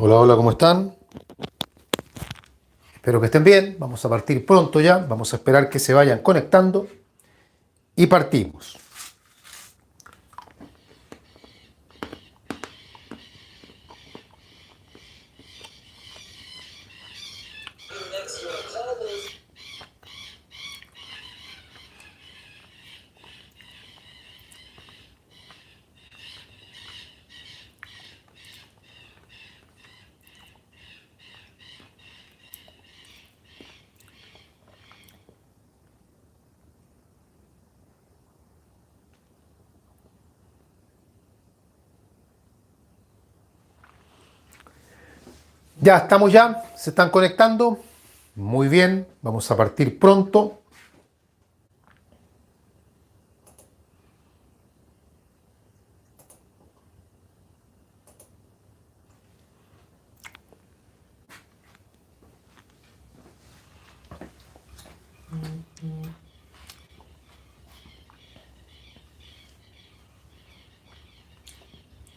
Hola, hola, ¿cómo están? Espero que estén bien. Vamos a partir pronto ya. Vamos a esperar que se vayan conectando y partimos. Ya estamos ya. ¿Se están conectando? Muy bien. Vamos a partir pronto.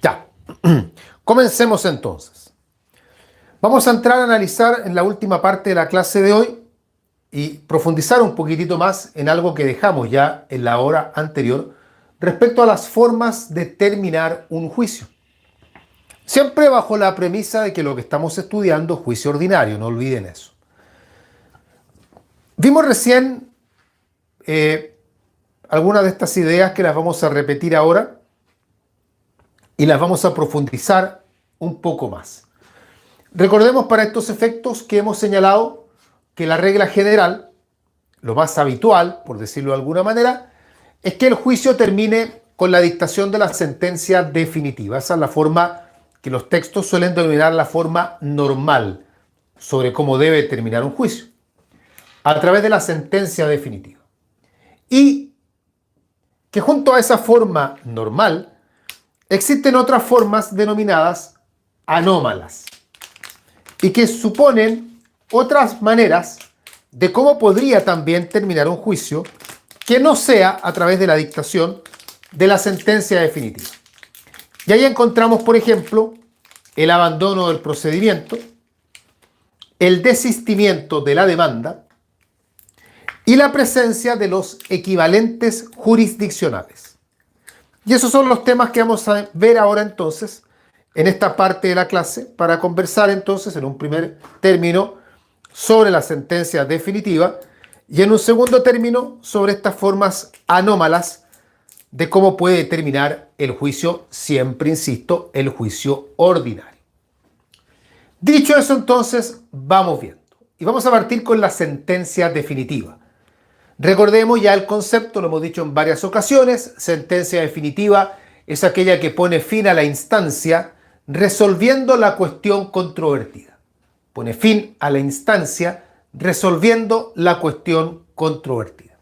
Ya. Comencemos entonces. Vamos a entrar a analizar en la última parte de la clase de hoy y profundizar un poquitito más en algo que dejamos ya en la hora anterior respecto a las formas de terminar un juicio. Siempre bajo la premisa de que lo que estamos estudiando es juicio ordinario, no olviden eso. Vimos recién algunas de estas ideas que las vamos a repetir ahora y las vamos a profundizar un poco más. Recordemos para estos efectos que hemos señalado que la regla general, lo más habitual, por decirlo de alguna manera, es que el juicio termine con la dictación de la sentencia definitiva. Esa es la forma que los textos suelen denominar la forma normal sobre cómo debe terminar un juicio, a través de la sentencia definitiva. Y que junto a esa forma normal existen otras formas denominadas anómalas y que suponen otras maneras de cómo podría también terminar un juicio que no sea a través de la dictación de la sentencia definitiva. Y ahí encontramos, por ejemplo, el abandono del procedimiento, el desistimiento de la demanda y la presencia de los equivalentes jurisdiccionales. Y esos son los temas que vamos a ver ahora entonces en esta parte de la clase para conversar entonces en un primer término sobre la sentencia definitiva y en un segundo término sobre estas formas anómalas de cómo puede terminar el juicio, siempre insisto, el juicio ordinario. Dicho eso entonces, vamos viendo. Y vamos a partir con la sentencia definitiva. Recordemos ya el concepto, lo hemos dicho en varias ocasiones, sentencia definitiva es aquella que pone fin a la instancia resolviendo la cuestión controvertida. Pone fin a la instancia resolviendo la cuestión controvertida.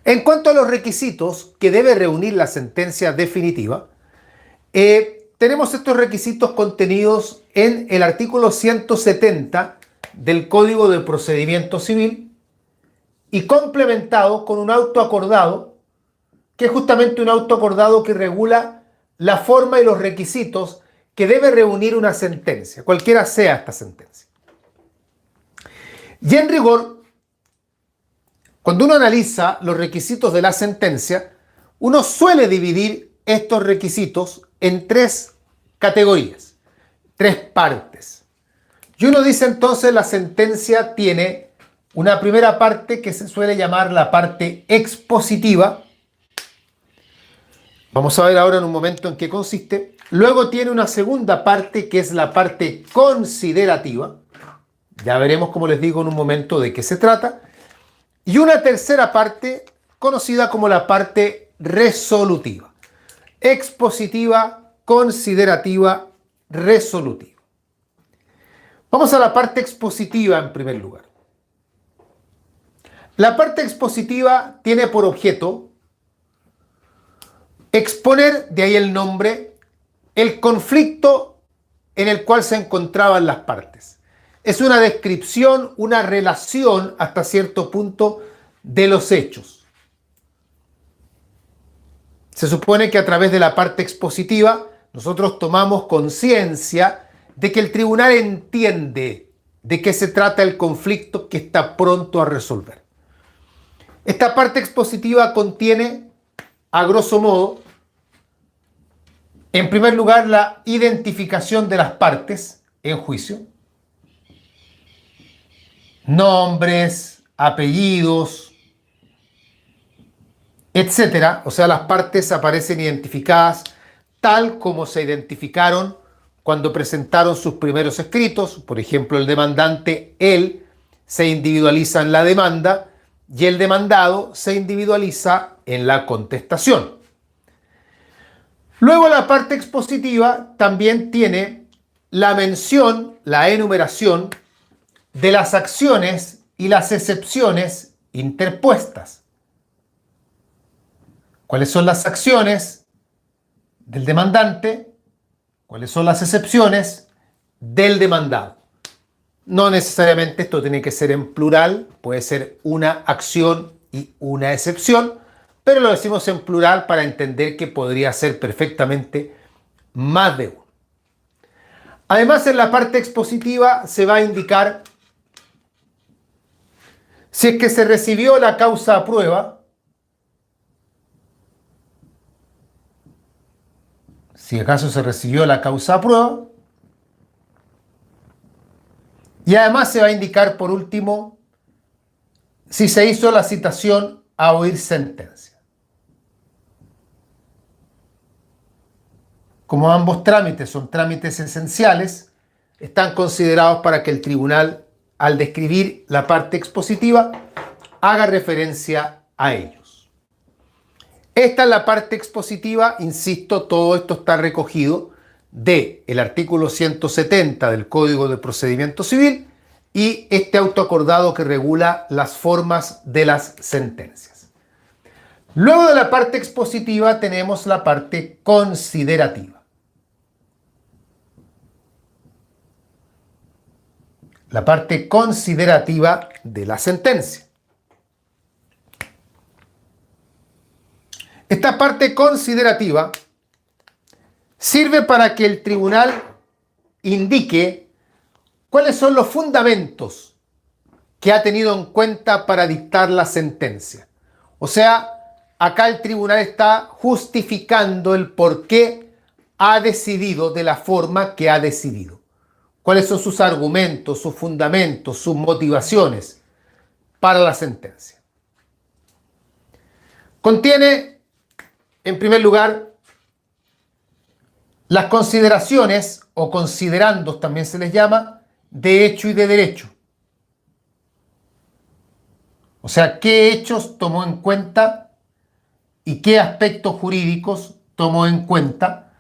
En cuanto a los requisitos que debe reunir la sentencia definitiva, tenemos estos requisitos contenidos en el artículo 170 del Código de Procedimiento Civil y complementado con un auto acordado, que es justamente un auto acordado que regula la forma y los requisitos que debe reunir una sentencia, cualquiera sea esta sentencia. Y en rigor, cuando uno analiza los requisitos de la sentencia, uno suele dividir estos requisitos en tres categorías, tres partes. Y uno dice entonces la sentencia tiene una primera parte que se suele llamar la parte expositiva. Vamos a ver ahora en un momento en qué consiste. Luego tiene una segunda parte que es la parte considerativa. Ya veremos, como les digo, en un momento de qué se trata. Y una tercera parte conocida como la parte resolutiva. Expositiva, considerativa, resolutiva. Vamos a la parte expositiva en primer lugar. La parte expositiva tiene por objeto exponer, de ahí el nombre, el conflicto en el cual se encontraban las partes. Es una descripción, una relación hasta cierto punto de los hechos. Se supone que a través de la parte expositiva nosotros tomamos conciencia de que el tribunal entiende de qué se trata el conflicto que está pronto a resolver. Esta parte expositiva contiene, a grosso modo, en primer lugar, la identificación de las partes en juicio, nombres, apellidos, etcétera. O sea, las partes aparecen identificadas tal como se identificaron cuando presentaron sus primeros escritos. Por ejemplo, el demandante, él, se individualiza en la demanda y el demandado se individualiza en la contestación. Luego, la parte expositiva también tiene la mención, la enumeración de las acciones y las excepciones interpuestas. ¿Cuáles son las acciones del demandante? ¿Cuáles son las excepciones del demandado? No necesariamente esto tiene que ser en plural, puede ser una acción y una excepción, pero lo decimos en plural para entender que podría ser perfectamente más de uno. Además, en la parte expositiva se va a indicar si es que se recibió la causa a prueba, si acaso se recibió la causa a prueba, y además se va a indicar, por último, si se hizo la citación a oír sentencia. Como ambos trámites son trámites esenciales, están considerados para que el tribunal, al describir la parte expositiva, haga referencia a ellos. Esta es la parte expositiva, insisto, todo esto está recogido del artículo 170 del Código de Procedimiento Civil y este auto acordado que regula las formas de las sentencias. Luego de la parte expositiva tenemos la parte considerativa. La parte considerativa de la sentencia. Esta parte considerativa sirve para que el tribunal indique cuáles son los fundamentos que ha tenido en cuenta para dictar la sentencia. O sea, acá el tribunal está justificando el por qué ha decidido de la forma que ha decidido. Cuáles son sus argumentos, sus fundamentos, sus motivaciones para la sentencia. Contiene, en primer lugar, las consideraciones o considerandos, también se les llama, de hecho y de derecho. O sea, qué hechos tomó en cuenta y qué aspectos jurídicos tomó en cuenta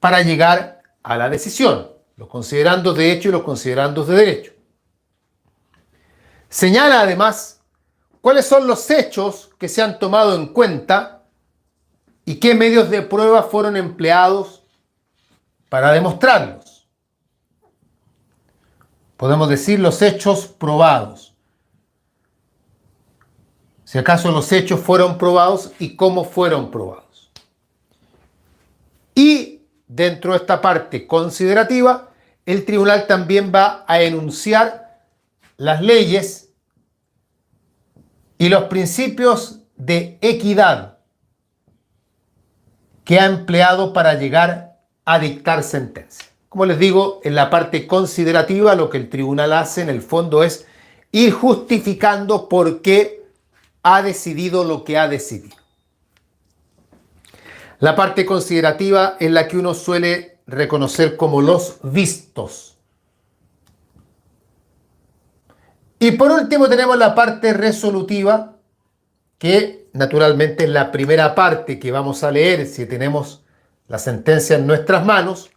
para llegar a la decisión. Los considerandos de hecho y los considerandos de derecho. Señala además cuáles son los hechos que se han tomado en cuenta y qué medios de prueba fueron empleados para demostrarlos. Podemos decir los hechos probados. Si acaso los hechos fueron probados y cómo fueron probados. Y dentro de esta parte considerativa, el tribunal también va a enunciar las leyes y los principios de equidad que ha empleado para llegar a dictar sentencia. Como les digo, en la parte considerativa lo que el tribunal hace en el fondo es ir justificando por qué ha decidido lo que ha decidido. La parte considerativa es la que uno suele reconocer como los vistos. Y por último tenemos la parte resolutiva, que naturalmente es la primera parte que vamos a leer si tenemos la sentencia en nuestras manos,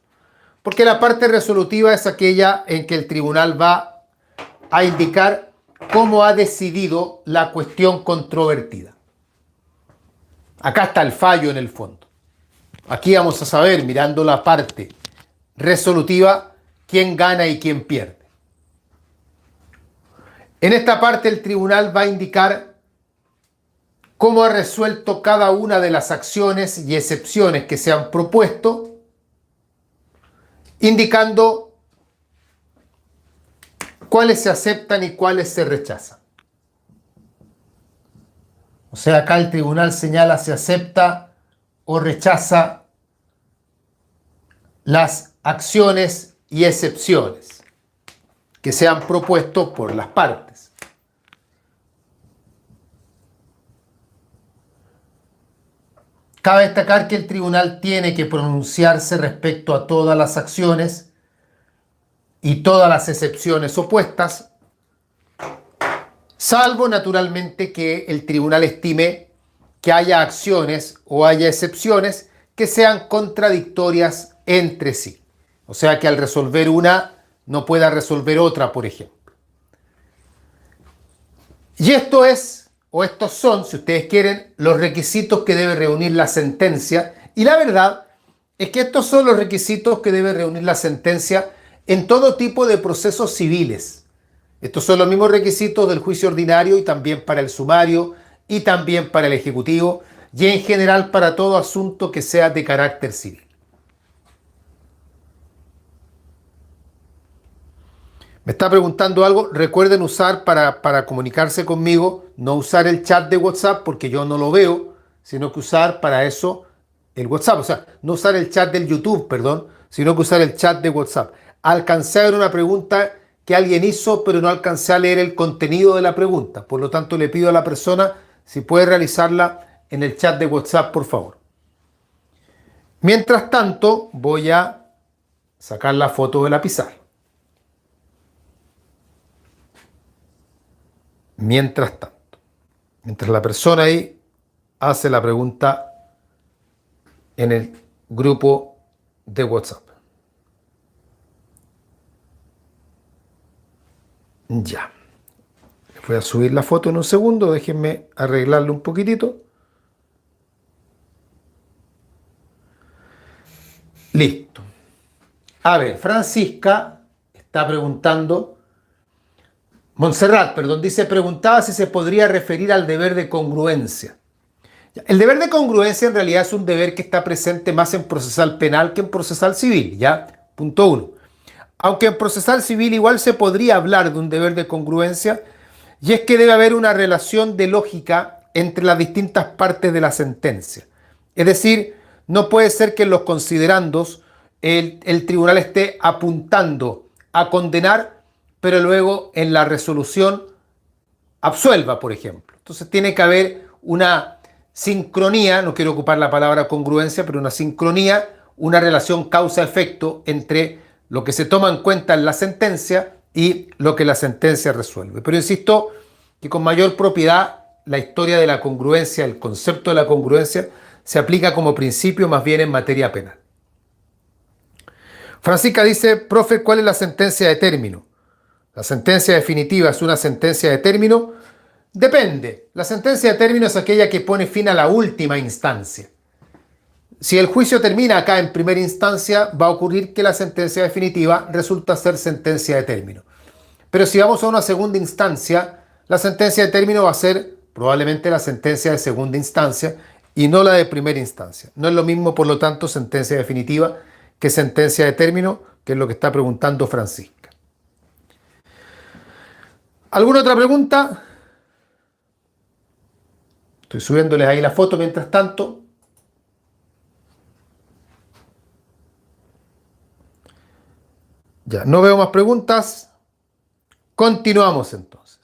porque la parte resolutiva es aquella en que el tribunal va a indicar cómo ha decidido la cuestión controvertida. Acá está el fallo en el fondo. Aquí vamos a saber, mirando la parte resolutiva, quién gana y quién pierde. En esta parte el tribunal va a indicar cómo ha resuelto cada una de las acciones y excepciones que se han propuesto, indicando cuáles se aceptan y cuáles se rechazan. O sea, acá el tribunal señala si acepta o rechaza las acciones y excepciones que se han propuesto por las partes. Cabe destacar que el tribunal tiene que pronunciarse respecto a todas las acciones y todas las excepciones opuestas, salvo naturalmente que el tribunal estime que haya acciones o haya excepciones que sean contradictorias entre sí. O sea, que al resolver una no pueda resolver otra, por ejemplo. Y esto es, o estos son, si ustedes quieren, los requisitos que debe reunir la sentencia. Y la verdad es que estos son los requisitos que debe reunir la sentencia en todo tipo de procesos civiles. Estos son los mismos requisitos del juicio ordinario y también para el sumario y también para el ejecutivo y en general para todo asunto que sea de carácter civil. Me está preguntando algo. Recuerden usar para comunicarse conmigo, no usar el chat de WhatsApp porque yo no lo veo, sino que usar para eso el WhatsApp. O sea, no usar el chat del YouTube, perdón, sino que usar el chat de WhatsApp. Alcancé a ver una pregunta que alguien hizo, pero no alcancé a leer el contenido de la pregunta. Por lo tanto, le pido a la persona si puede realizarla en el chat de WhatsApp, por favor. Mientras tanto, voy a sacar la foto de la pizarra. Mientras tanto, mientras la persona ahí hace la pregunta en el grupo de WhatsApp. Ya. Voy a subir la foto en un segundo. Déjenme arreglarlo un poquitito. Listo. A ver, Francisca está preguntando. Montserrat, perdón, dice, preguntaba si se podría referir al deber de congruencia. El deber de congruencia en realidad es un deber que está presente más en procesal penal que en procesal civil, ¿ya? Punto 1. Aunque en procesal civil igual se podría hablar de un deber de congruencia, y es que debe haber una relación de lógica entre las distintas partes de la sentencia. Es decir, no puede ser que en los considerandos el tribunal esté apuntando a condenar, pero luego en la resolución absuelva, por ejemplo. Entonces tiene que haber una sincronía, no quiero ocupar la palabra congruencia, pero una sincronía, una relación causa-efecto entre lo que se toma en cuenta en la sentencia y lo que la sentencia resuelve. Pero insisto que con mayor propiedad la historia de la congruencia, el concepto de la congruencia, se aplica como principio más bien en materia penal. Francisca dice, profe, ¿cuál es la sentencia de término? ¿La sentencia definitiva es una sentencia de término? Depende. La sentencia de término es aquella que pone fin a la última instancia. Si el juicio termina acá en primera instancia, va a ocurrir que la sentencia definitiva resulta ser sentencia de término. Pero si vamos a una segunda instancia, la sentencia de término va a ser probablemente la sentencia de segunda instancia y no la de primera instancia. No es lo mismo, por lo tanto, sentencia definitiva que sentencia de término, que es lo que está preguntando Francisca. ¿Alguna otra pregunta? Estoy subiéndoles ahí la foto mientras tanto. Ya, no veo más preguntas. Continuamos entonces.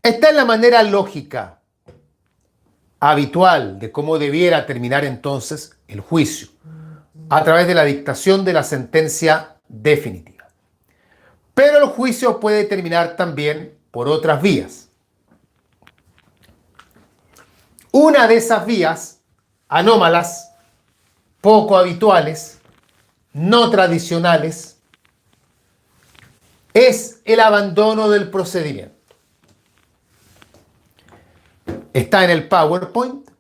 Esta es la manera lógica, habitual, de cómo debiera terminar entonces el juicio, a través de la dictación de la sentencia definitiva. Pero el juicio puede terminar también por otras vías. Una de esas vías, anómalas, poco habituales, no tradicionales, es el abandono del procedimiento. Está en el PowerPoint.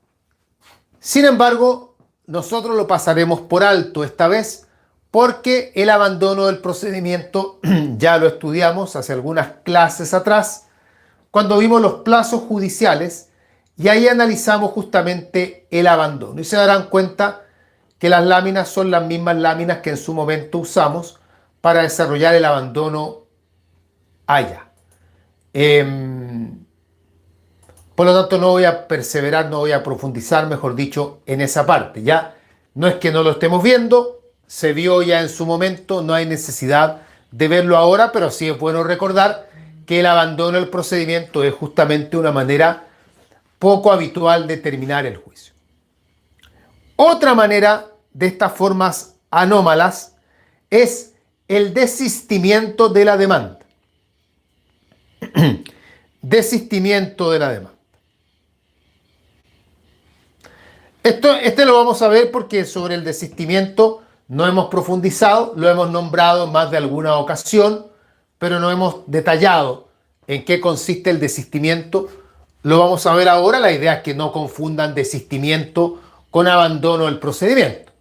Sin embargo, nosotros lo pasaremos por alto esta vez porque el abandono del procedimiento ya lo estudiamos hace algunas clases atrás, cuando vimos los plazos judiciales y ahí analizamos justamente el abandono. Y se darán cuenta que las láminas son las mismas láminas que en su momento usamos para desarrollar el abandono haya. Por lo tanto, no voy a perseverar, no voy a profundizar, mejor dicho, en esa parte. Ya no es que no lo estemos viendo, se vio ya en su momento, no hay necesidad de verlo ahora, pero sí es bueno recordar que el abandono del procedimiento es justamente una manera poco habitual de terminar el juicio. Otra manera de estas formas anómalas es el desistimiento de la demanda. Desistimiento de la demanda. Este lo vamos a ver porque sobre el desistimiento no hemos profundizado, lo hemos nombrado en más de alguna ocasión, pero no hemos detallado en qué consiste el desistimiento. Lo vamos a ver ahora. La idea es que no confundan desistimiento con abandono del procedimiento.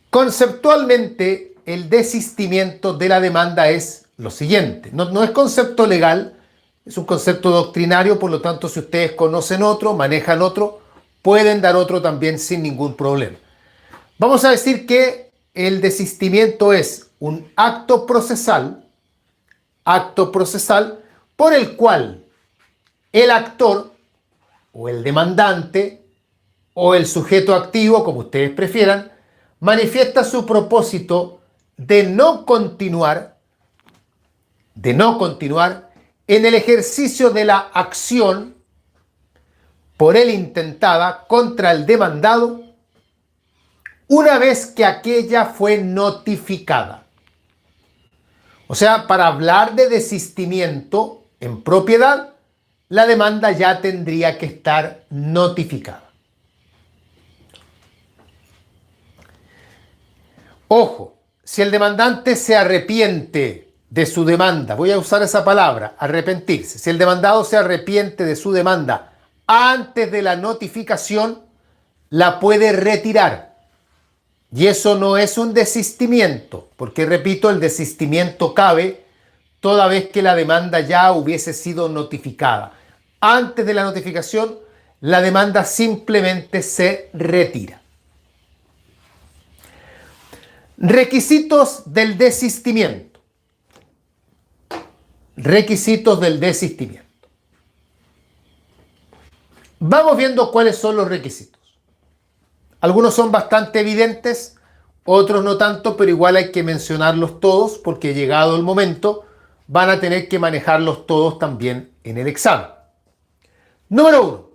Conceptualmente, el desistimiento de la demanda es lo siguiente. No es concepto legal, es un concepto doctrinario, por lo tanto, si ustedes conocen otro, manejan otro, pueden dar otro también sin ningún problema. Vamos a decir que el desistimiento es un acto procesal por el cual el actor o el demandante o el sujeto activo, como ustedes prefieran, manifiesta su propósito de no continuar en el ejercicio de la acción por él intentada contra el demandado una vez que aquella fue notificada. O sea, para hablar de desistimiento en propiedad, la demanda ya tendría que estar notificada. Ojo, si el demandante se arrepiente de su demanda, voy a usar esa palabra, arrepentirse, si el demandado se arrepiente de su demanda antes de la notificación, la puede retirar. Y eso no es un desistimiento, porque repito, el desistimiento cabe toda vez que la demanda ya hubiese sido notificada. Antes de la notificación, la demanda simplemente se retira. Requisitos del desistimiento. Requisitos del desistimiento. Vamos viendo cuáles son los requisitos. Algunos son bastante evidentes, otros no tanto, pero igual hay que mencionarlos todos porque llegado el momento van a tener que manejarlos todos también en el examen. Número 1.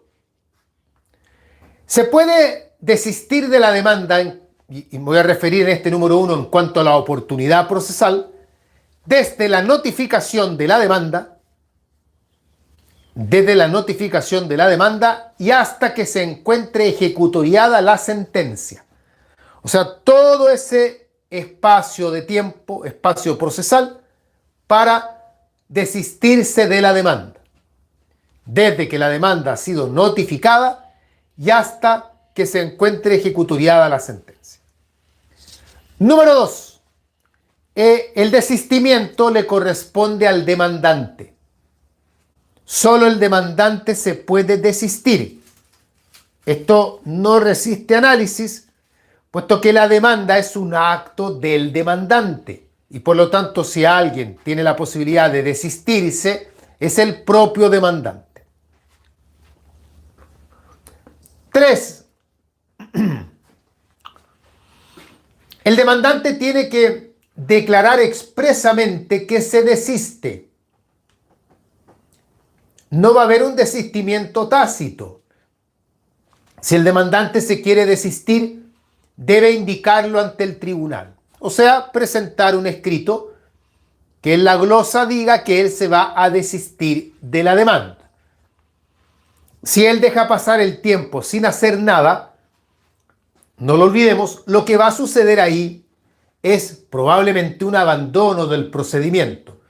Se puede desistir de la demanda, y me voy a referir en este número 1 en cuanto a la oportunidad procesal, desde la notificación de la demanda, y hasta que se encuentre ejecutoriada la sentencia. O sea, todo ese espacio de tiempo, espacio procesal, para desistirse de la demanda. Desde que la demanda ha sido notificada y hasta que se encuentre ejecutoriada la sentencia. Número 2. El desistimiento le corresponde al demandante. Solo el demandante se puede desistir. Esto no resiste análisis, puesto que la demanda es un acto del demandante. Y por lo tanto, si alguien tiene la posibilidad de desistirse, es el propio demandante. 3. El demandante tiene que declarar expresamente que se desiste. No va a haber un desistimiento tácito. Si el demandante se quiere desistir, debe indicarlo ante el tribunal. O sea, presentar un escrito que en la glosa diga que él se va a desistir de la demanda. Si él deja pasar el tiempo sin hacer nada, no lo olvidemos, lo que va a suceder ahí es probablemente un abandono del procedimiento.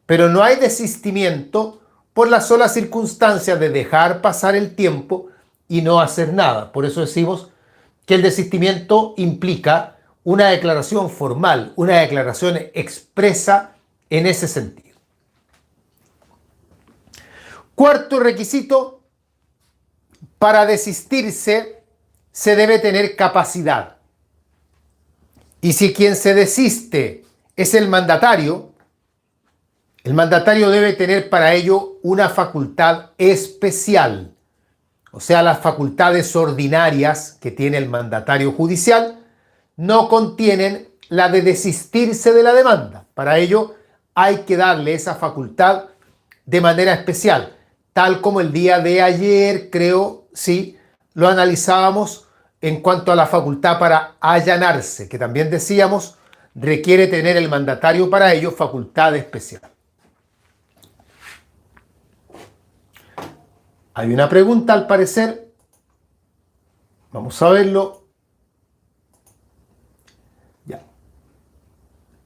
Pero no hay desistimiento por la sola circunstancia de dejar pasar el tiempo y no hacer nada. Por eso decimos que el desistimiento implica una declaración formal, una declaración expresa en ese sentido. 4. requisito, para desistirse se debe tener capacidad. Y si quien se desiste es el mandatario, El mandatario debe tener para ello una facultad especial, o sea, las facultades ordinarias que tiene el mandatario judicial no contienen la de desistirse de la demanda. Para ello hay que darle esa facultad de manera especial, tal como el día de ayer, creo, sí, lo analizábamos en cuanto a la facultad para allanarse, que también decíamos requiere tener el mandatario para ello facultad especial. Hay una pregunta al parecer. Vamos a verlo. Ya.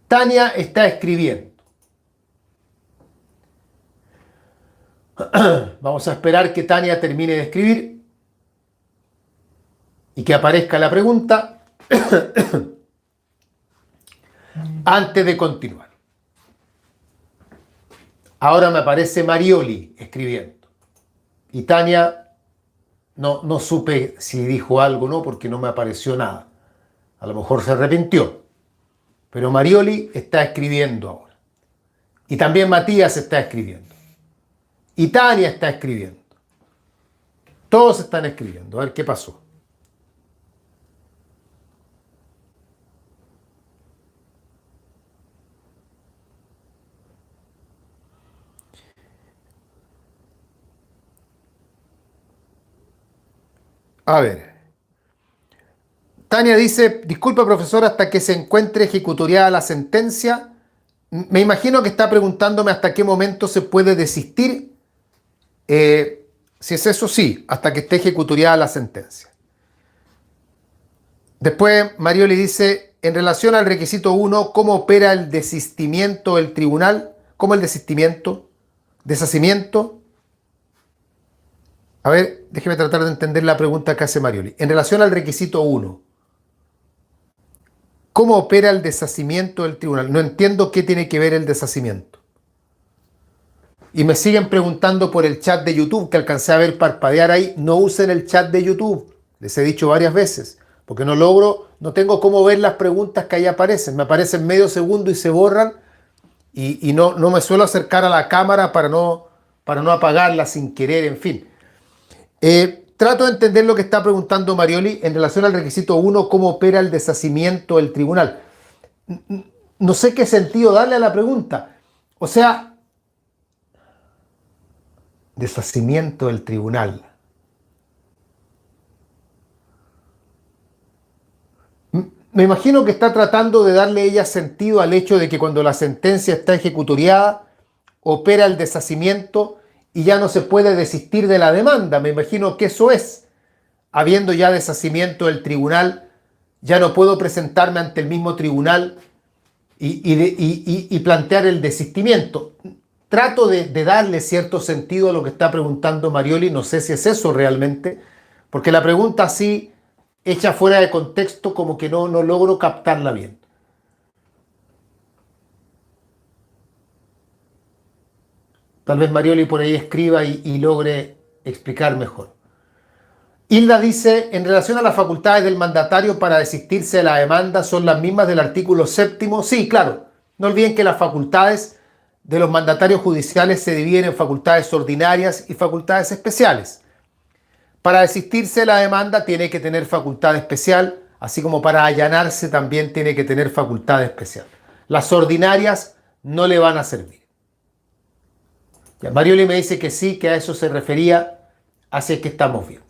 Tania está escribiendo. Vamos a esperar que Tania termine de escribir y que aparezca la pregunta antes de continuar. Ahora me aparece Marioli escribiendo. Y Tania, no supe si dijo algo o no, porque no me apareció nada. A lo mejor se arrepintió. Pero Marioli está escribiendo ahora. Y también Matías está escribiendo. Y Tania está escribiendo. Todos están escribiendo. A ver qué pasó. A ver. Tania dice, disculpa profesor, hasta que se encuentre ejecutoriada la sentencia. Me imagino que está preguntándome hasta qué momento se puede desistir. Si es eso, sí, hasta que esté ejecutoriada la sentencia. Después Marioli dice, en relación al requisito 1, ¿cómo opera el desistimiento del tribunal? ¿Cómo el desistimiento? ¿Deshacimiento? A ver, déjeme tratar de entender la pregunta que hace Marioli. En relación al requisito 1, ¿cómo opera el deshacimiento del tribunal? No entiendo qué tiene que ver el deshacimiento. Y me siguen preguntando por el chat de YouTube, que alcancé a ver parpadear ahí. No usen el chat de YouTube. Les he dicho varias veces, porque no tengo cómo ver las preguntas que ahí aparecen. Me aparecen medio segundo y se borran. Y no me suelo acercar a la cámara para no apagarla sin querer, en fin. Trato de entender lo que está preguntando Marioli en relación al requisito 1, cómo opera el deshacimiento del tribunal. No sé qué sentido darle a la pregunta. O sea, deshacimiento del tribunal. Me imagino que está tratando de darle ella sentido al hecho de que cuando la sentencia está ejecutoriada, opera el deshacimiento y ya no se puede desistir de la demanda. Me imagino que eso es. Habiendo ya deshacimiento del tribunal, ya no puedo presentarme ante el mismo tribunal y plantear el desistimiento. Trato de darle cierto sentido a lo que está preguntando Marioli. No sé si es eso realmente, porque la pregunta así, hecha fuera de contexto, como que no logro captarla bien. Tal vez Marioli por ahí escriba y logre explicar mejor. Hilda dice, en relación a las facultades del mandatario para desistirse de la demanda, ¿son las mismas del artículo 7º? Sí, claro. No olviden que las facultades de los mandatarios judiciales se dividen en facultades ordinarias y facultades especiales. Para desistirse de la demanda tiene que tener facultad especial, así como para allanarse también tiene que tener facultad especial. Las ordinarias no le van a servir. Ya, Marioli me dice que sí, que a eso se refería, así que estamos bien.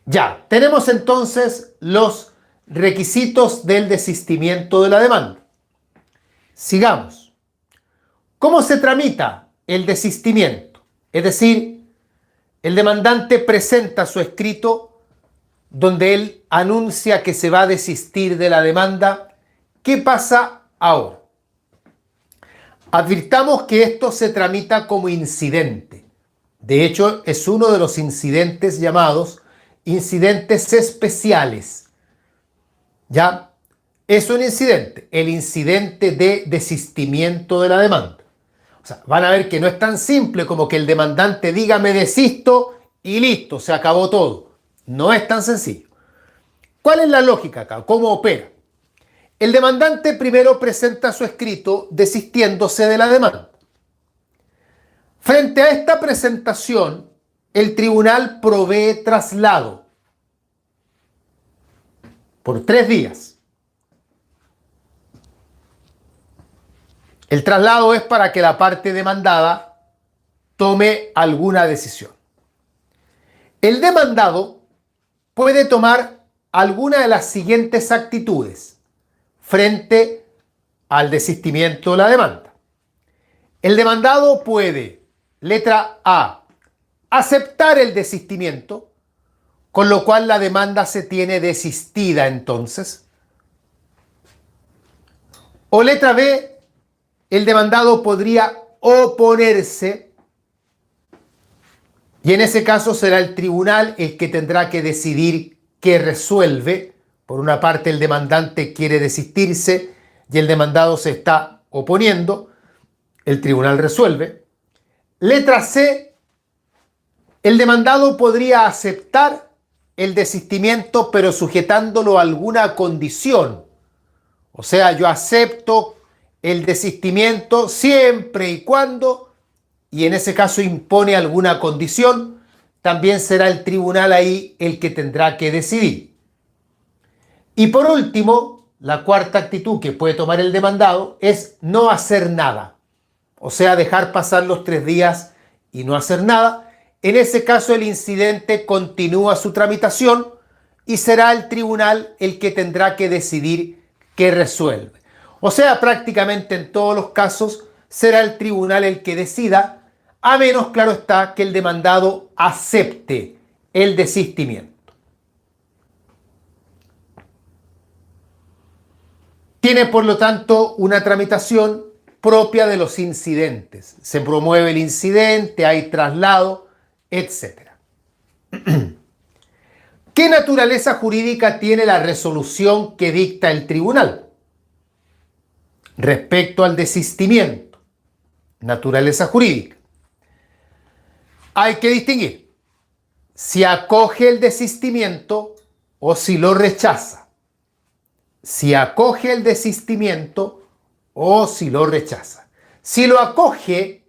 Ya, tenemos entonces los requisitos del desistimiento de la demanda. Sigamos. ¿Cómo se tramita el desistimiento? Es decir, el demandante presenta su escrito donde él anuncia que se va a desistir de la demanda. ¿Qué pasa ahora? Advirtamos que esto se tramita como incidente. De hecho, es uno de los incidentes llamados incidentes especiales. ¿Ya? Es un incidente, el incidente de desistimiento de la demanda. O sea, van a ver que no es tan simple como que el demandante diga me desisto y listo, se acabó todo. No es tan sencillo. ¿Cuál es la lógica acá? ¿Cómo opera? El demandante primero presenta su escrito desistiéndose de la demanda. Frente a esta presentación, el tribunal provee traslado por 3 días. El traslado es para que la parte demandada tome alguna decisión. El demandado puede tomar alguna de las siguientes actitudes frente al desistimiento de la demanda. El demandado puede, letra A, aceptar el desistimiento, con lo cual la demanda se tiene desistida entonces. O letra B, el demandado podría oponerse y en ese caso será el tribunal el que tendrá que decidir qué resuelve. Por una parte, el demandante quiere desistirse y el demandado se está oponiendo. El tribunal resuelve. Letra C, el demandado podría aceptar el desistimiento, pero sujetándolo a alguna condición. O sea, yo acepto el desistimiento siempre y cuando, y en ese caso impone alguna condición, también será el tribunal ahí el que tendrá que decidir. Y por último, la cuarta actitud que puede tomar el demandado es no hacer nada. O sea, dejar pasar los 3 días y no hacer nada. En ese caso, el incidente continúa su tramitación y será el tribunal el que tendrá que decidir qué resuelve. O sea, prácticamente en todos los casos será el tribunal el que decida, a menos, claro está, que el demandado acepte el desistimiento. Tiene, por lo tanto, una tramitación propia de los incidentes. Se promueve el incidente, hay traslado, etc. ¿Qué naturaleza jurídica tiene la resolución que dicta el tribunal? Respecto al desistimiento, naturaleza jurídica. Hay que distinguir si acoge el desistimiento o si lo rechaza. Si acoge el desistimiento o si lo rechaza. Si lo acoge,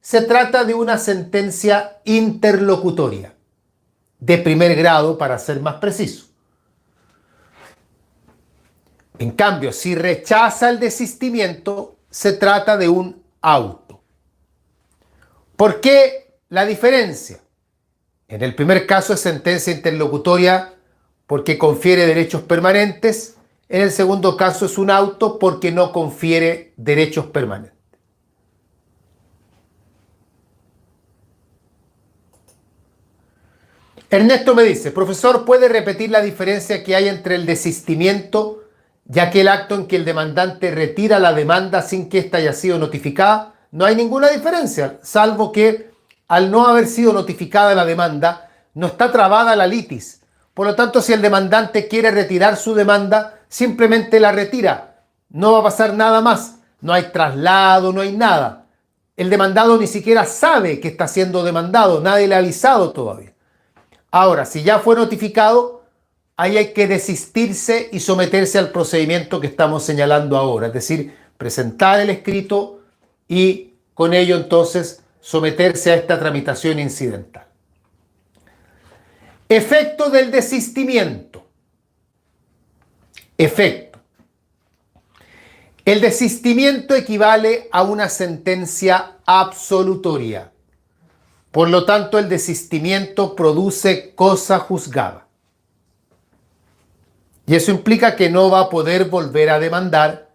se trata de una sentencia interlocutoria, de primer grado para ser más preciso. En cambio, si rechaza el desistimiento, se trata de un auto. ¿Por qué la diferencia? En el primer caso es sentencia interlocutoria porque confiere derechos permanentes. En el segundo caso es un auto porque no confiere derechos permanentes. Ernesto me dice, profesor, ¿puede repetir la diferencia que hay entre el desistimiento y aquel acto en que el demandante retira la demanda sin que ésta haya sido notificada? No hay ninguna diferencia, salvo que al no haber sido notificada la demanda, no está trabada la litis. Por lo tanto, si el demandante quiere retirar su demanda, simplemente la retira. No va a pasar nada más. No hay traslado, no hay nada. El demandado ni siquiera sabe que está siendo demandado. Nadie le ha avisado todavía. Ahora, si ya fue notificado, ahí hay que desistirse y someterse al procedimiento que estamos señalando ahora. Es decir, presentar el escrito y con ello entonces someterse a esta tramitación incidental. Efecto del desistimiento. Efecto. El desistimiento equivale a una sentencia absolutoria. Por lo tanto, el desistimiento produce cosa juzgada. Y eso implica que no va a poder volver a demandar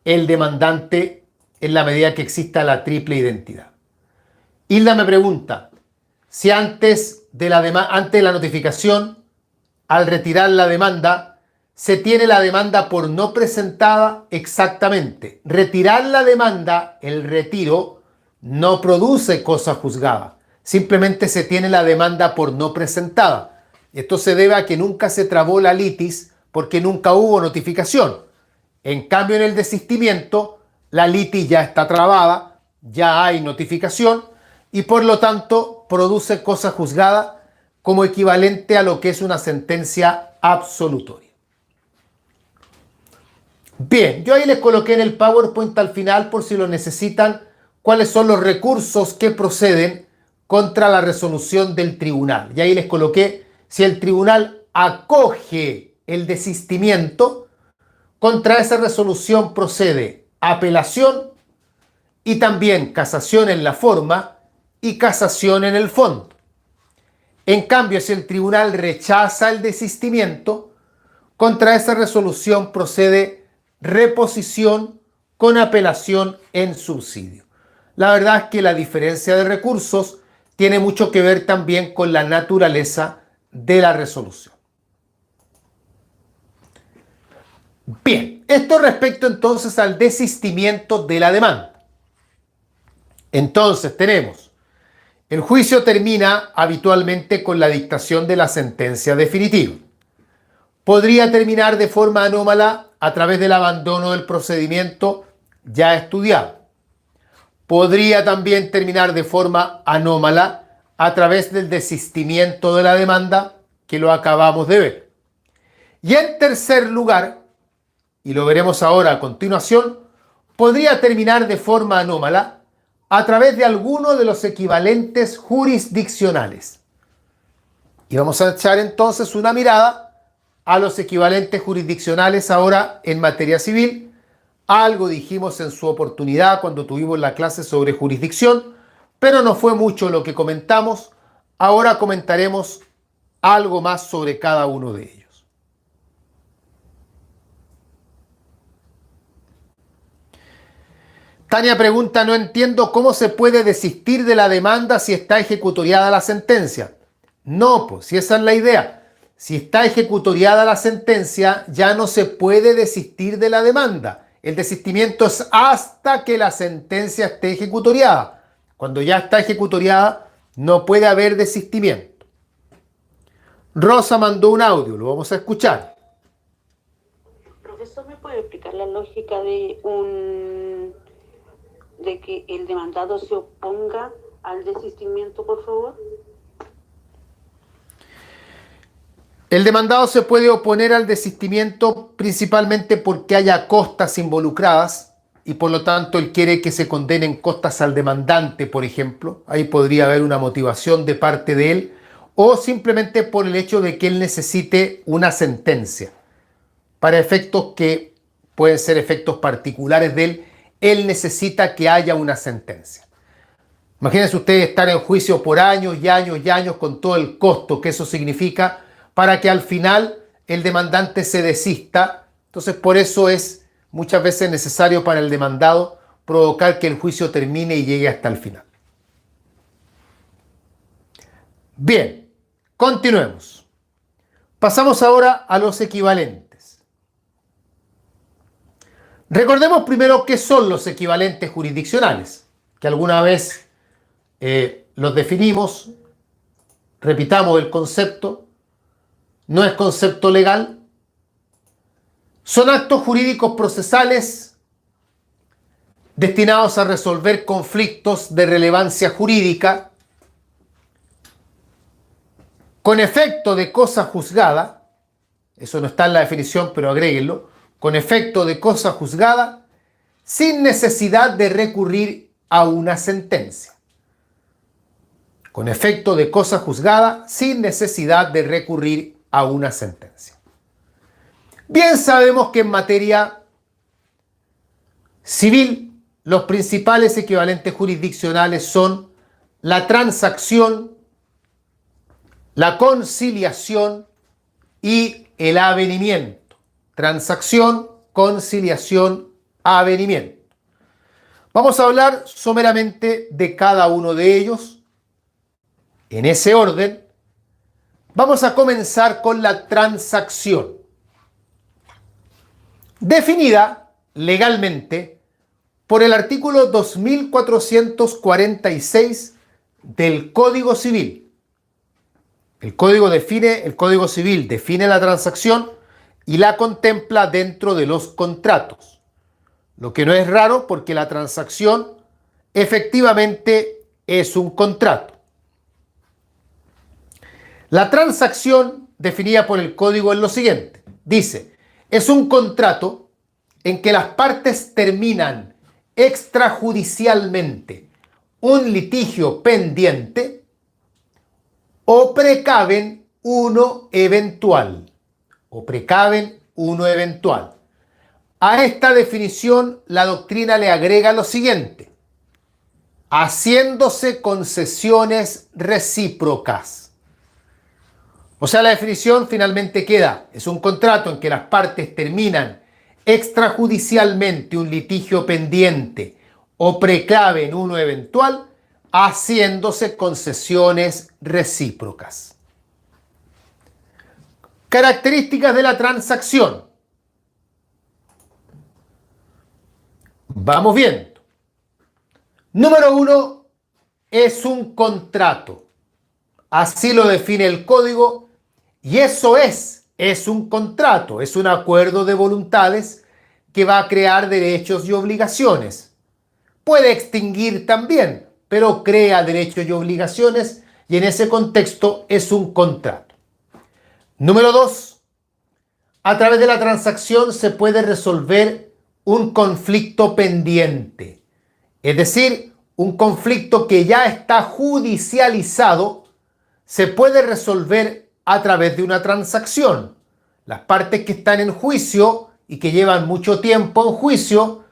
el demandante en la medida que exista la triple identidad. Hilda me pregunta si antes de la notificación, al retirar la demanda, se tiene la demanda por no presentada. Exactamente. Retirar la demanda, el retiro, no produce cosa juzgada. Simplemente se tiene la demanda por no presentada. Esto se debe a que nunca se trabó la litis porque nunca hubo notificación. En cambio, en el desistimiento, la litis ya está trabada, ya hay notificación y por lo tanto produce cosa juzgada como equivalente a lo que es una sentencia absolutoria. Bien, yo ahí les coloqué en el PowerPoint al final por si lo necesitan cuáles son los recursos que proceden contra la resolución del tribunal. Y ahí les coloqué, si el tribunal acoge el desistimiento, contra esa resolución procede apelación y también casación en la forma y casación en el fondo. En cambio, si el tribunal rechaza el desistimiento, contra esa resolución procede reposición con apelación en subsidio. La verdad es que la diferencia de recursos tiene mucho que ver también con la naturaleza de la resolución. Bien, esto respecto entonces al desistimiento de la demanda. Entonces tenemos, el juicio termina habitualmente con la dictación de la sentencia definitiva. Podría terminar de forma anómala a través del abandono del procedimiento ya estudiado. Podría también terminar de forma anómala a través del desistimiento de la demanda, que lo acabamos de ver. Y en tercer lugar, y lo veremos ahora a continuación, podría terminar de forma anómala a través de alguno de los equivalentes jurisdiccionales. Y vamos a echar entonces una mirada a los equivalentes jurisdiccionales ahora en materia civil. Algo dijimos en su oportunidad cuando tuvimos la clase sobre jurisdicción, pero no fue mucho lo que comentamos. Ahora comentaremos algo más sobre cada uno de ellos. Tania pregunta, no entiendo cómo se puede desistir de la demanda si está ejecutoriada la sentencia. No, pues si esa es la idea. Si está ejecutoriada la sentencia, ya no se puede desistir de la demanda. El desistimiento es hasta que la sentencia esté ejecutoriada. Cuando ya está ejecutoriada, no puede haber desistimiento. Rosa mandó un audio, lo vamos a escuchar. Profesor, ¿me puede explicar la lógica de que el demandado se oponga al desistimiento, por favor? El demandado se puede oponer al desistimiento principalmente porque haya costas involucradas y por lo tanto él quiere que se condenen costas al demandante, por ejemplo. Ahí podría haber una motivación de parte de él o simplemente por el hecho de que él necesite una sentencia. Para efectos que pueden ser efectos particulares de él, él necesita que haya una sentencia. Imagínense ustedes estar en juicio por años y años y años con todo el costo que eso significa para que al final el demandante se desista. Entonces, por eso es muchas veces necesario para el demandado provocar que el juicio termine y llegue hasta el final. Bien, continuemos. Pasamos ahora a los equivalentes. Recordemos primero qué son los equivalentes jurisdiccionales, que alguna vez los definimos. Repitamos el concepto. No es concepto legal. Son actos jurídicos procesales destinados a resolver conflictos de relevancia jurídica con efecto de cosa juzgada. Eso no está en la definición, pero agréguenlo. Con efecto de cosa juzgada, sin necesidad de recurrir a una sentencia. Con efecto de cosa juzgada, sin necesidad de recurrir a una sentencia. Bien sabemos que en materia civil, los principales equivalentes jurisdiccionales son la transacción, la conciliación y el avenimiento. Transacción, conciliación, avenimiento. Vamos a hablar someramente de cada uno de ellos. En ese orden, vamos a comenzar con la transacción. Definida legalmente por el artículo 2446 del Código Civil. El Código Civil define la transacción y la contempla dentro de los contratos. Lo que no es raro porque la transacción efectivamente es un contrato. La transacción definida por el Código es lo siguiente. Dice, es un contrato en que las partes terminan extrajudicialmente un litigio pendiente o precaven uno eventual. O precaven uno eventual. A esta definición la doctrina le agrega lo siguiente: haciéndose concesiones recíprocas. O sea, la definición finalmente queda: es un contrato en que las partes terminan extrajudicialmente un litigio pendiente o precaven uno eventual, haciéndose concesiones recíprocas. Características de la transacción. Vamos viendo. Número 1, es un contrato. Así lo define el código, y eso es un contrato, es un acuerdo de voluntades que va a crear derechos y obligaciones. Puede extinguir también, pero crea derechos y obligaciones, y en ese contexto es un contrato. Número 2, a través de la transacción se puede resolver un conflicto pendiente, es decir, un conflicto que ya está judicializado, se puede resolver a través de una transacción. Las partes que están en juicio y que llevan mucho tiempo en juicio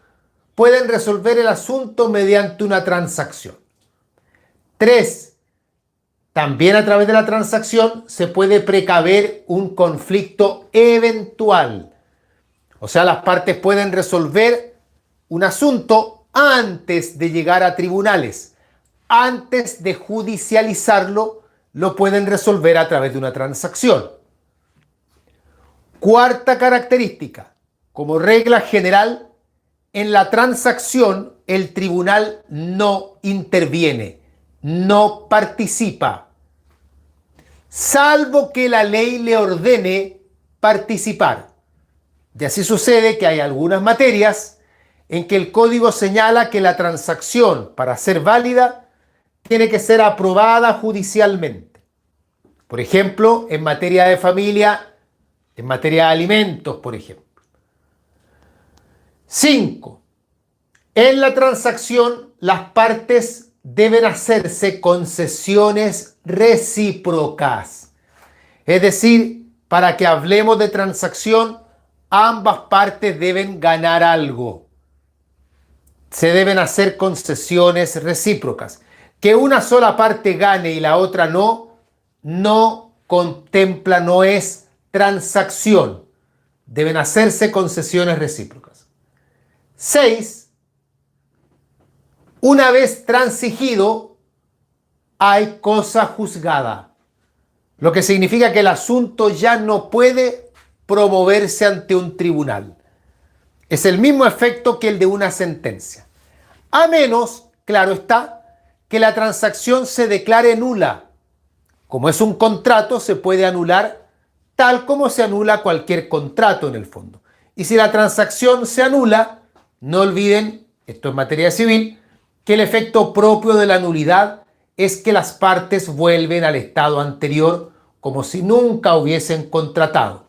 pueden resolver el asunto mediante una transacción. 3. También a través de la transacción se puede precaver un conflicto eventual. O sea, las partes pueden resolver un asunto antes de llegar a tribunales. Antes de judicializarlo, lo pueden resolver a través de una transacción. Cuarta característica. Como regla general, en la transacción el tribunal no interviene, no participa, salvo que la ley le ordene participar. Y así sucede que hay algunas materias en que el código señala que la transacción, para ser válida, tiene que ser aprobada judicialmente. Por ejemplo, en materia de familia, en materia de alimentos, por ejemplo. 5. En la transacción, las partes deben hacerse concesiones recíprocas. Es decir, para que hablemos de transacción, ambas partes deben ganar algo. Se deben hacer concesiones recíprocas. Que una sola parte gane y la otra no contempla, no es transacción. Deben hacerse concesiones recíprocas. 6. Una vez transigido, hay cosa juzgada. Lo que significa que el asunto ya no puede promoverse ante un tribunal. Es el mismo efecto que el de una sentencia. A menos, claro está, que la transacción se declare nula. Como es un contrato, se puede anular tal como se anula cualquier contrato en el fondo. Y si la transacción se anula, no olviden, esto es materia civil, que el efecto propio de la nulidad es que las partes vuelven al estado anterior como si nunca hubiesen contratado.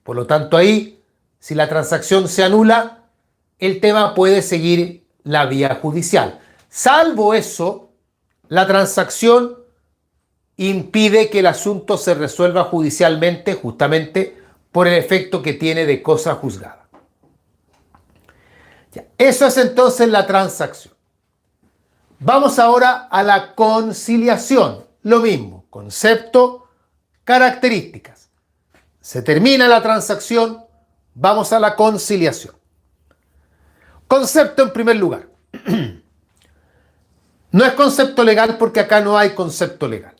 Por lo tanto, ahí, si la transacción se anula, el tema puede seguir la vía judicial. Salvo eso, la transacción impide que el asunto se resuelva judicialmente justamente por el efecto que tiene de cosa juzgada. Ya, eso es entonces la transacción. Vamos ahora a la conciliación. Lo mismo, concepto, características. Se termina la transacción, vamos a la conciliación. Concepto en primer lugar. No es concepto legal porque acá no hay concepto legal.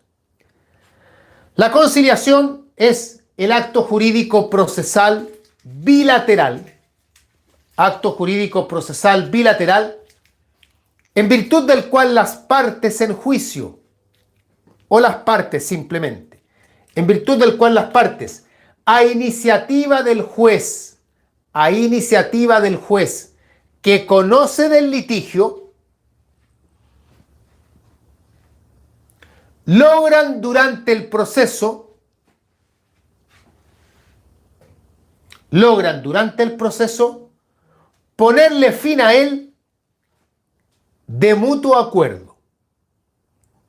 La conciliación es el acto jurídico procesal bilateral. Acto jurídico procesal bilateral en virtud del cual las partes en juicio, o las partes simplemente, en virtud del cual las partes, a iniciativa del juez que conoce del litigio, logran durante el proceso ponerle fin a él de mutuo acuerdo.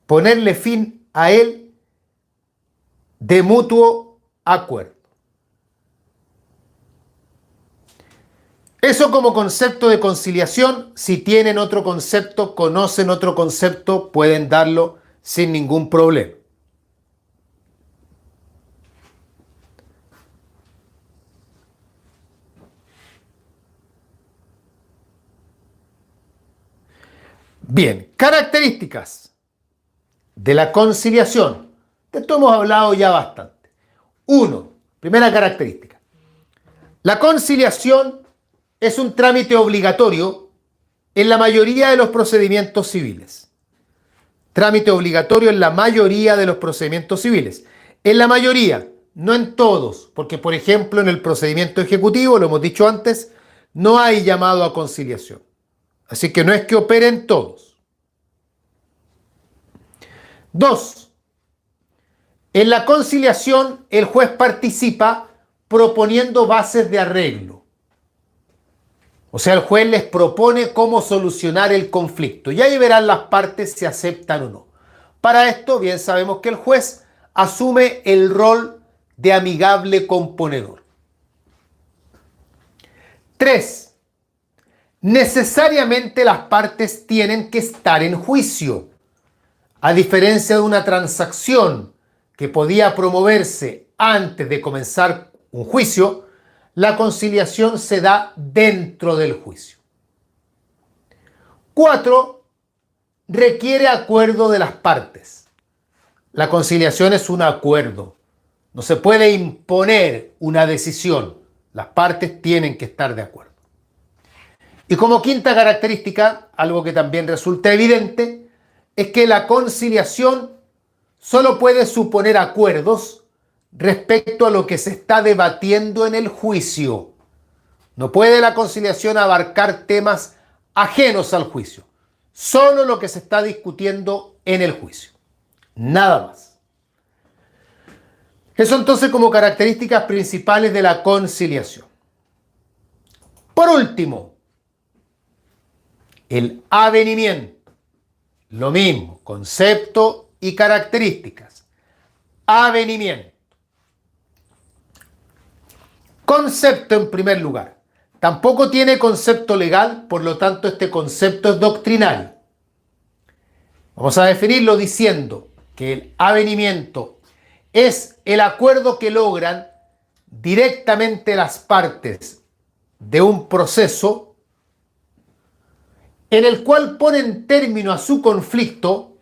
Ponerle fin a él de mutuo acuerdo. Eso como concepto de conciliación. Si tienen otro concepto, conocen otro concepto, pueden darlo sin ningún problema. Bien, características de la conciliación. De esto hemos hablado ya bastante. 1. Primera característica. La conciliación es un trámite obligatorio en la mayoría de los procedimientos civiles. Trámite obligatorio en la mayoría de los procedimientos civiles. En la mayoría, no en todos, porque por ejemplo en el procedimiento ejecutivo, lo hemos dicho antes, no hay llamado a conciliación. Así que no es que operen todos. 2. En la conciliación el juez participa proponiendo bases de arreglo. O sea, el juez les propone cómo solucionar el conflicto y ahí verán las partes si aceptan o no. Para esto bien sabemos que el juez asume el rol de amigable componedor. 3. Necesariamente las partes tienen que estar en juicio. A diferencia de una transacción que podía promoverse antes de comenzar un juicio, la conciliación se da dentro del juicio. 4. Requiere acuerdo de las partes. La conciliación es un acuerdo. No se puede imponer una decisión. Las partes tienen que estar de acuerdo. Y como quinta característica, algo que también resulta evidente, es que la conciliación solo puede suponer acuerdos respecto a lo que se está debatiendo en el juicio. No puede la conciliación abarcar temas ajenos al juicio, solo lo que se está discutiendo en el juicio, nada más. Eso entonces como características principales de la conciliación. Por último, el avenimiento. Lo mismo, concepto y características. Avenimiento. Concepto en primer lugar. Tampoco tiene concepto legal, por lo tanto este concepto es doctrinal. Vamos a definirlo diciendo que el avenimiento es el acuerdo que logran directamente las partes de un proceso en el cual ponen término a su conflicto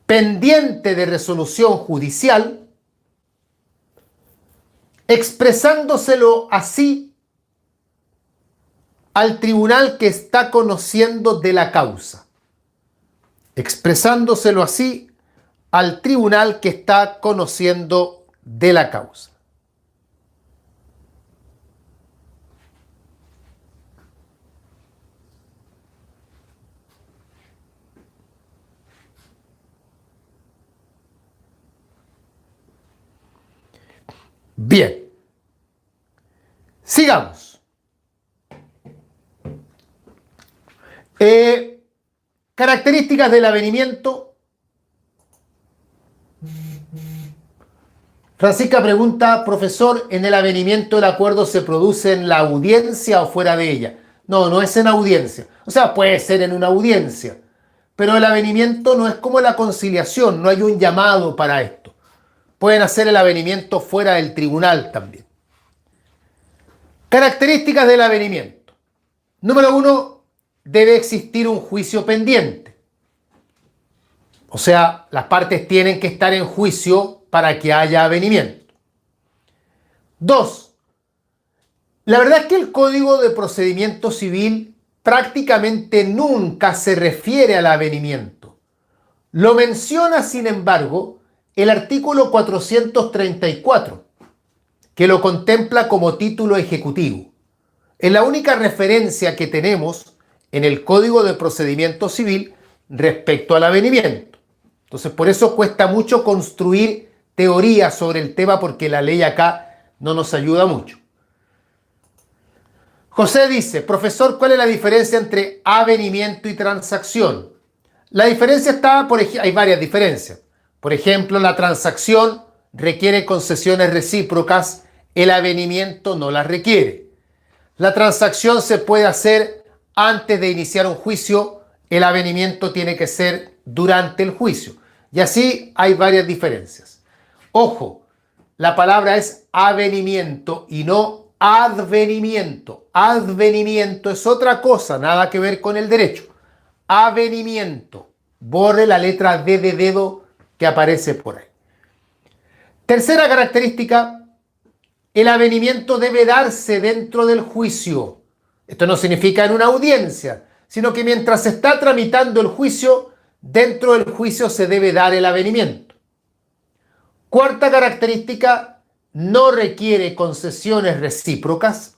pendiente de resolución judicial, expresándoselo así al tribunal que está conociendo de la causa. Expresándoselo así al tribunal que está conociendo de la causa. Bien, sigamos. Características del avenimiento. Francisca pregunta, profesor, ¿en el avenimiento el acuerdo se produce en la audiencia o fuera de ella? No, no es en audiencia. O sea, puede ser en una audiencia, pero el avenimiento no es como la conciliación, no hay un llamado para esto. Pueden hacer el avenimiento fuera del tribunal también. Características del avenimiento. Número 1, debe existir un juicio pendiente. O sea, las partes tienen que estar en juicio para que haya avenimiento. 2, la verdad es que el Código de Procedimiento Civil prácticamente nunca se refiere al avenimiento. Lo menciona, sin embargo, el artículo 434, que lo contempla como título ejecutivo. Es la única referencia que tenemos en el Código de Procedimiento Civil respecto al avenimiento. Entonces, por eso cuesta mucho construir teoría sobre el tema, porque la ley acá no nos ayuda mucho. José dice, profesor, ¿cuál es la diferencia entre avenimiento y transacción? La diferencia está, hay varias diferencias. Por ejemplo, la transacción requiere concesiones recíprocas, el avenimiento no las requiere. La transacción se puede hacer antes de iniciar un juicio, el avenimiento tiene que ser durante el juicio. Y así hay varias diferencias. Ojo, la palabra es avenimiento y no advenimiento. Advenimiento es otra cosa, nada que ver con el derecho. Avenimiento. Borre la letra D de dedo que aparece por ahí. Tercera característica, el avenimiento debe darse dentro del juicio. Esto no significa en una audiencia, sino que mientras se está tramitando el juicio, dentro del juicio se debe dar el avenimiento. Cuarta característica, no requiere concesiones recíprocas,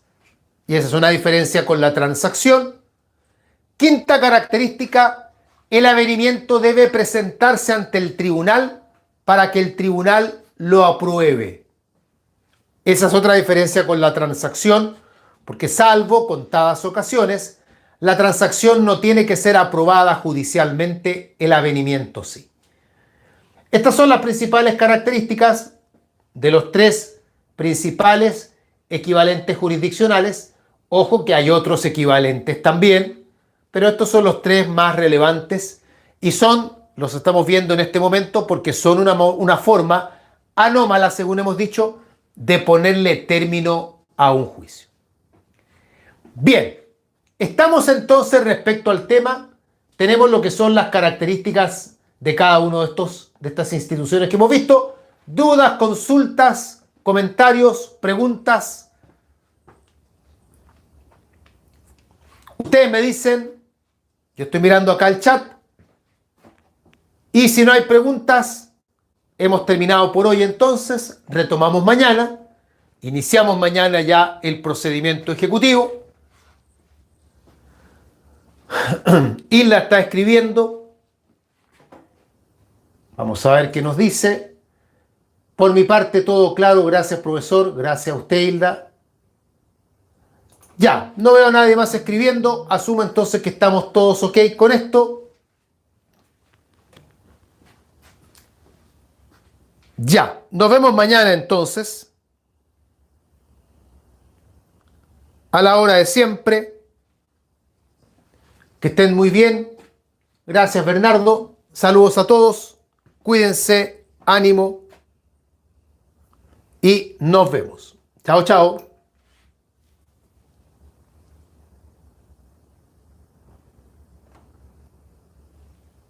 y esa es una diferencia con la transacción. Quinta característica, el avenimiento debe presentarse ante el tribunal para que el tribunal lo apruebe. Esa es otra diferencia con la transacción, porque salvo contadas ocasiones, la transacción no tiene que ser aprobada judicialmente, el avenimiento sí. Estas son las principales características de los tres principales equivalentes jurisdiccionales. Ojo que hay otros equivalentes también, pero estos son los tres más relevantes y los estamos viendo en este momento porque son una forma anómala, según hemos dicho, de ponerle término a un juicio. Bien, estamos entonces respecto al tema, tenemos lo que son las características de cada uno de estas instituciones que hemos visto. Dudas, consultas, comentarios, preguntas. Ustedes me dicen, yo estoy mirando acá el chat, y si no hay preguntas, hemos terminado por hoy entonces, retomamos mañana, iniciamos mañana ya el procedimiento ejecutivo. Isla está escribiendo. Vamos a ver qué nos dice. Por mi parte todo claro, gracias profesor, gracias a usted Hilda. Ya, no veo a nadie más escribiendo, asumo entonces que estamos todos ok con esto. Ya, nos vemos mañana entonces, a la hora de siempre. Que estén muy bien. Gracias Bernardo, saludos a todos, cuídense, ánimo y nos vemos. Chao, chao.